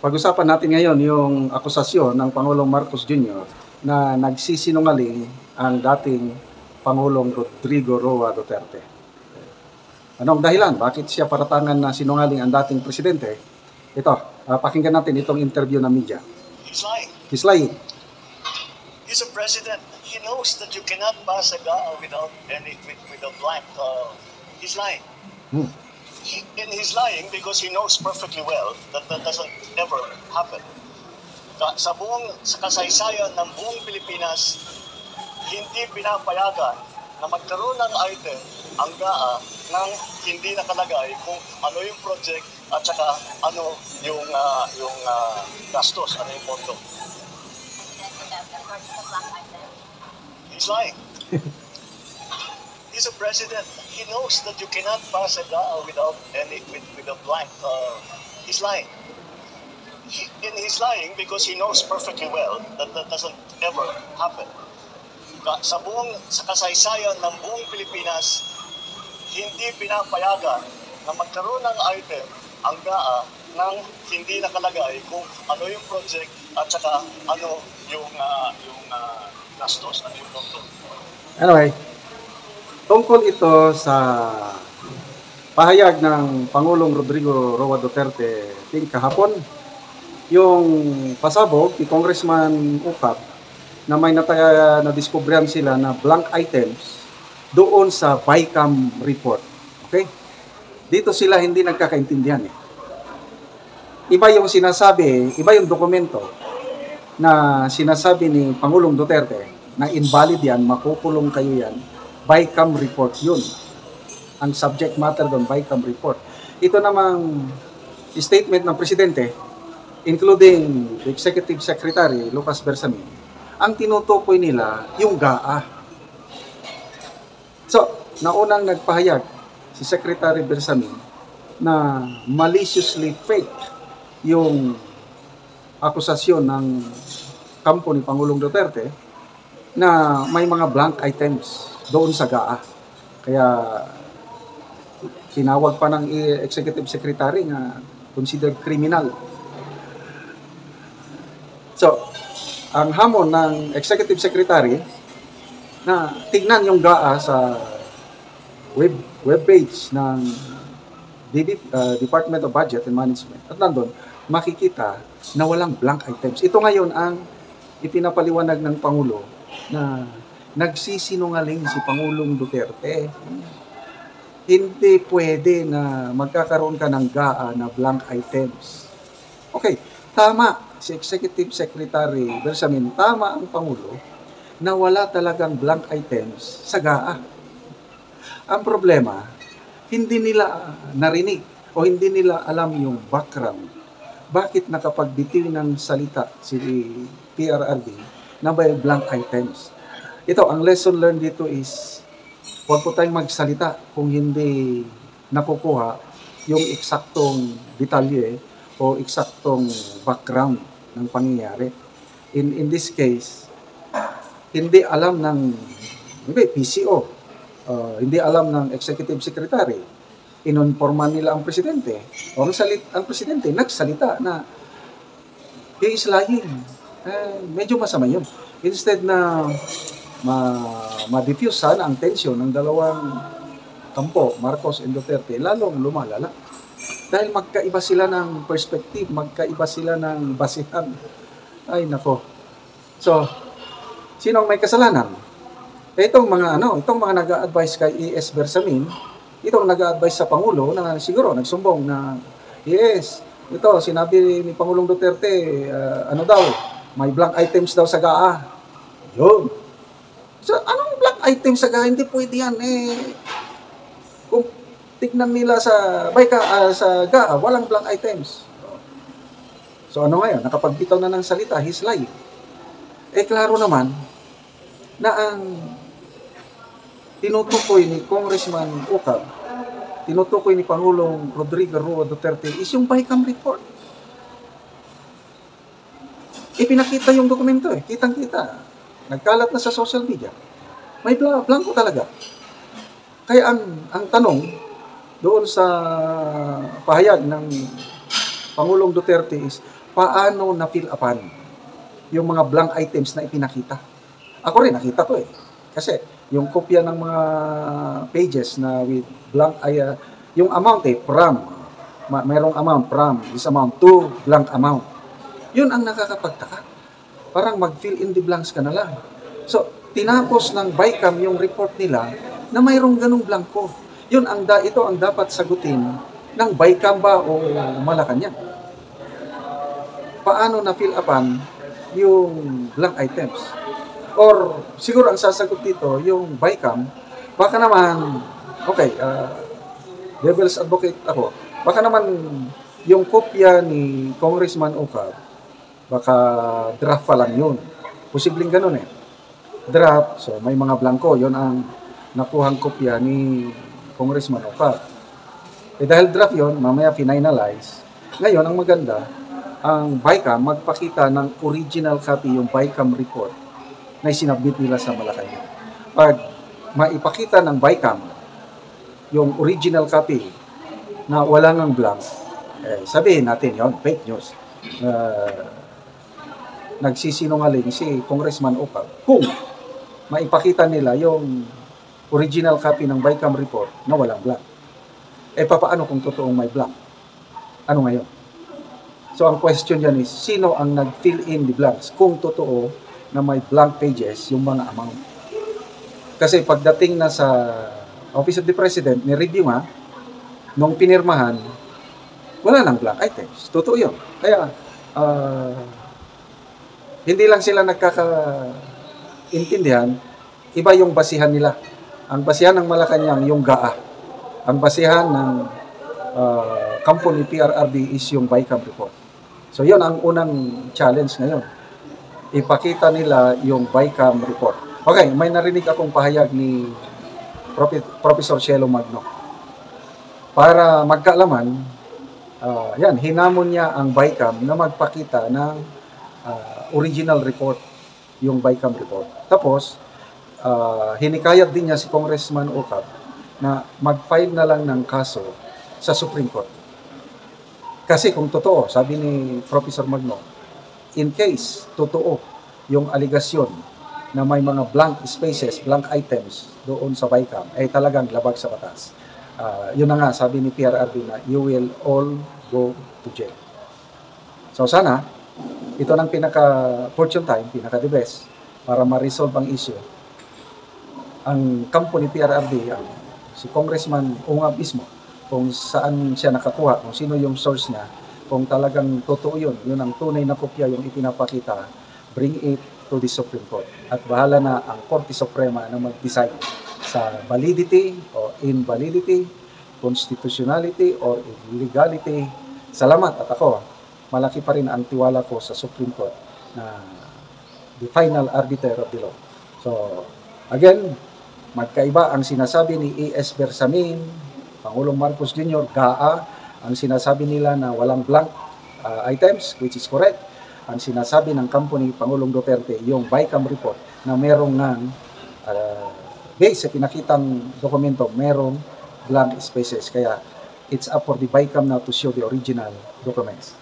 Pag-usapan natin ngayon yung akusasyon ng Pangulong Marcos Jr. na nagsisinungaling ang dating Pangulong Rodrigo Roa Duterte. Anong dahilan? Bakit siya paratangan na sinungaling ang dating presidente? Ito, pakinggan natin itong interview ng media. He's lying. He's lying. He's a president. He knows that you cannot pass a GAA without with a blank. He's lying. He's lying because he knows perfectly well that that doesn't ever happen. Sa kasaysayan ng buong Pilipinas, hindi pinapayagan na magkaroon ng item ang GAA nang hindi nakalagay kung ano yung project at saka ano yung gastos, ano yung pondo. He's lying. He's a president. He knows that you cannot pass a GAA without with a blank. He's lying. He's lying because he knows perfectly well that that doesn't ever happen. Sa kasaysayan ng buong Pilipinas, hindi pinapayagan na magkaroon ng item ang GAA nang hindi nakalagay kung ano yung project at saka ano yung gastos, ano yung pondo. Anyway, tungkol ito sa pahayag ng Pangulong Rodrigo Roa Duterte kahapon, yung pasabog ni Congressman Ukap na may nadiskubrihan sila na blank items doon sa BICAM report. Okay? Dito sila hindi nagkakaintindihan eh. Iba yung sinasabi, iba yung dokumento na sinasabi ni Pangulong Duterte na invalid yan, makukulong kayo yan. BICAM report yun. Ang subject matter doon, BICAM report. Ito namang statement ng Presidente, including the Executive Secretary, Lucas Bersamin, ang tinutukoy nila yung GAA. So, naunang nagpahayag si Secretary Bersamin na maliciously fake yung akusasyon ng kampo ni Pangulong Duterte na may mga blank items doon sa GAA. Kaya tinawag pa ng Executive Secretary na considered criminal. So, ang hamon ng Executive Secretary na tignan yung GAA sa webpage ng Department of Budget and Management. At nandun, makikita na walang blank items. Ito ngayon ang ipinapaliwanag ng Pangulo na nagsisinungaling si Pangulong Duterte. Hindi pwede na magkakaroon ka ng GAA na blank items. Okay, tama si Executive Secretary Bersamin, tama ang Pangulo na wala talagang blank items sa GAA. Ang problema, hindi nila narinig o hindi nila alam yung background. Bakit nakapagbitiw ng salita si PRRD na may blank items? Ito, ang lesson learned dito is huwag po tayong magsalita kung hindi nakukuha yung eksaktong detalye o eksaktong background ng pangyayari. In this case, hindi alam ng PCO, hindi alam ng Executive Secretary, inonforman nila ang Presidente. O ang Presidente nagsalita na he is lying. Medyo masama yun. Instead na ma-diffuse sana ang tension ng dalawang kampo, Marcos and Duterte, lalong lumalala. Dahil magkaiba sila ng perspective, magkaiba sila ng basihan. Ay, nako. So, sino ang may kasalanan? Itong mga nag-a-advise kay E.S. Bersamin, itong nag-a-advise sa Pangulo na siguro nagsumbong na yes, ito sinabi ni Pangulong Duterte, may blank items daw sa GAA. Yun. So, anong blank items sa GAA? Hindi pwede yan kung tignan nila sa GAA, walang blank items. So ano ngayon? Nakapagbitaw na ng salita, he's lying. Klaro naman na ang tinutukoy ni Congressman Ukap, tinutukoy ni Pangulong Rodrigo Roa Duterte is yung BICAM report. Ipinakita yung dokumento kitang-kita. Nagkalat na sa social media. May blanco talaga. Kaya ang tanong doon sa pahayag ng Pangulong Duterte is, paano na-fill upan yung mga blank items na ipinakita. Ako rin, nakita ko eh. Kasi yung kopya ng mga pages na with blank, yung amount from, merong amount from, this amount to blank amount. Yun ang nakakapagtaka. Parang mag-fill in the blanks ka na lang. So, tinapos ng BICAM yung report nila na mayroong ganung blanco. Ito ang dapat sagutin ng BICAM ba o Malacanang. Paano na-fill upan yung blank items? Or siguro ang sasagot dito, yung BICAM, baka naman, okay, devil's advocate ako, baka naman yung kopya ni Congressman Ocab, baka draft pa lang yun. Posibleng ganun eh. Draft, so may mga blanco, yun ang nakuhang kopya ni Congressman Ocab. Dahil draft yun, mamaya finalize. Ngayon, ang maganda, ang BICAM magpakita ng original copy, yung BICAM report na sinabit nila sa Malacanang. Pag maipakita ng BICAM yung original copy na wala ngang blank, sabihin natin yon fake news. Nagsisinungaling si Congressman Ocab kung maipakita nila yung original copy ng BICAM report na walang blank. Papaano kung totoong may blank? Ano ngayon? So ang question dyan is, sino ang nag-fill in the blanks kung totoo na may blank pages yung mga amount? Kasi pagdating na sa Office of the President, ni-review nga, nung pinirmahan, wala nang blank items. Totoo yun. Kaya, hindi lang sila nagkakaintindihan, iba yung basihan nila. Ang basihan ng Malacanang, yung GAA. Ang basihan ng company PRRD is yung BICAM report. So yun ang unang challenge ngayon. Ipakita nila yung BICAM report. Okay, may narinig akong pahayag ni Professor Cielo Magno. Para magkaalaman, hinamon niya ang BICAM na magpakita ng original report, yung BICAM report. Tapos, hinikayat din niya si Congressman Ocab na mag-file na lang ng kaso sa Supreme Court. Kasi kung totoo, sabi ni Professor Magno, in case totoo yung aligasyon na may mga blank spaces, blank items doon sa BICAM, ay talagang labag sa batas. Yun na nga, sabi ni PRRD na you will all go to jail. So sana, ito ng pinaka-fortune time, pinaka-the best, para ma-resolve ang issue. Ang kampo ni PRRD, si Congressman Ungab mismo, kung saan siya nakakuha, kung sino yung source niya, kung talagang totoo yun ang tunay na kopya yung ipinapakita, bring it to the Supreme Court. At bahala na ang Korte Suprema na mag-decide sa validity o invalidity, constitutionality or illegality. Salamat at ako, malaki pa rin ang tiwala ko sa Supreme Court na the final arbiter of the law. So, again, magkaiba ang sinasabi ni A.S. Bersamin, Pangulong Marcos Jr., GAA, ang sinasabi nila na walang blank items, which is correct. Ang sinasabi ng kampo ni Pangulong Duterte, yung BICAM report, na merong ng, based sa pinakitang dokumento, merong blank spaces. Kaya, it's up for the BICAM now to show the original documents.